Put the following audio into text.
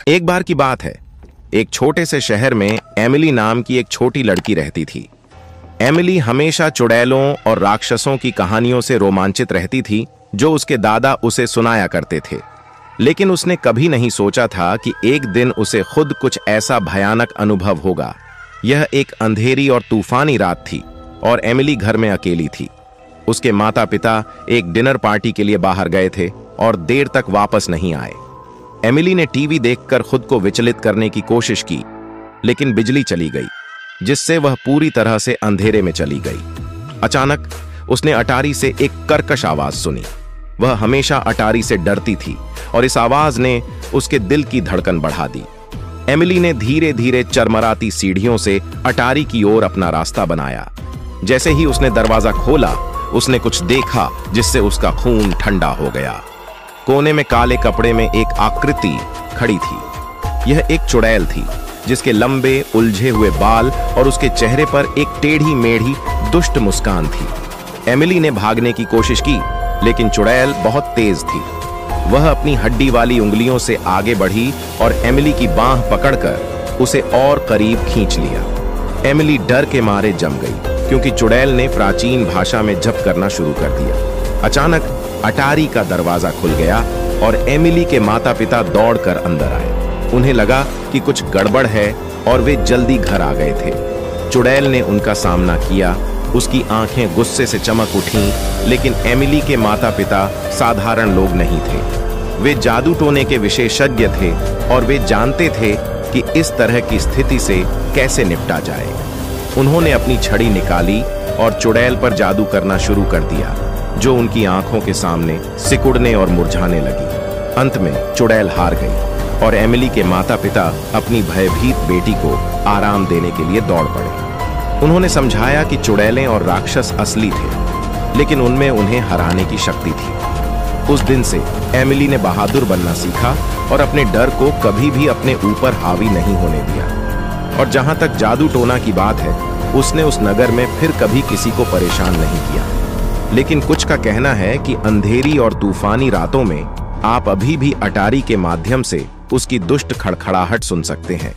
एक बार की बात है, एक छोटे से शहर में एमिली नाम की एक छोटी लड़की रहती थी। एमिली हमेशा चुड़ैलों और राक्षसों की कहानियों से रोमांचित रहती थी जो उसके दादा उसे सुनाया करते थे। लेकिन उसने कभी नहीं सोचा था कि एक दिन उसे खुद कुछ ऐसा भयानक अनुभव होगा। यह एक अंधेरी और तूफानी रात थी और एमिली घर में अकेली थी। उसके माता पिता एक डिनर पार्टी के लिए बाहर गए थे और देर तक वापस नहीं आए। एमिली ने टीवी देखकर खुद को विचलित करने की कोशिश की, लेकिन बिजली चली गई, जिससे वह पूरी तरह से अंधेरे में चली गई। अचानक उसने अटारी से एक कर्कश आवाज सुनी। वह हमेशा अटारी से डरती थी और इस आवाज ने उसके दिल की धड़कन बढ़ा दी। एमिली ने धीरे धीरे चरमराती सीढ़ियों से अटारी की ओर अपना रास्ता बनाया। जैसे ही उसने दरवाजा खोला, उसने कुछ देखा जिससे उसका खून ठंडा हो गया। कोने में काले कपड़े में एक आकृति खड़ी थी। यह एक चुड़ैल थी जिसके लंबे उलझे हुए बाल और उसके चेहरे पर एक टेढ़ी मेढ़ी दुष्ट मुस्कान थी। एमिली ने भागने की कोशिश की, लेकिन चुड़ैल बहुत तेज थी। वह अपनी हड्डी वाली उंगलियों से आगे बढ़ी और एमिली की बांह पकड़कर उसे और करीब खींच लिया। एमिली डर के मारे जम गई, क्योंकि चुड़ैल ने प्राचीन भाषा में जप करना शुरू कर दिया। अचानक अटारी का दरवाजा खुल गया और एमिली के माता पिता दौड़कर अंदर आए। उन्हें लगा कि कुछ गड़बड़ है और वे जल्दी घर आ गए थे। चुड़ैल ने उनका सामना किया। उसकी आंखें गुस्से से चमक उठीं, लेकिन एमिली के माता पिता साधारण लोग नहीं थे। वे जादू टोने के विशेषज्ञ थे और वे जानते थे कि इस तरह की स्थिति से कैसे निपटा जाए। उन्होंने अपनी छड़ी निकाली और चुड़ैल पर जादू करना शुरू कर दिया, जो उनकी आंखों के सामने सिकुड़ने और मुरझाने लगी। अंत में चुड़ैल हार गई और एमिली के माता पिता अपनी भयभीत बेटी को आराम देने के लिए दौड़ पड़े। उन्होंने समझाया कि चुड़ैलें और राक्षस असली थे, लेकिन उनमें उन्हें हराने की शक्ति थी। उस दिन से एमिली ने बहादुर बनना सीखा और अपने डर को कभी भी अपने ऊपर हावी नहीं होने दिया। और जहां तक जादू टोना की बात है, उसने उस नगर में फिर कभी किसी को परेशान नहीं किया। लेकिन कुछ का कहना है कि अंधेरी और तूफानी रातों में आप अभी भी अटारी के माध्यम से उसकी दुष्ट खड़खड़ाहट सुन सकते हैं।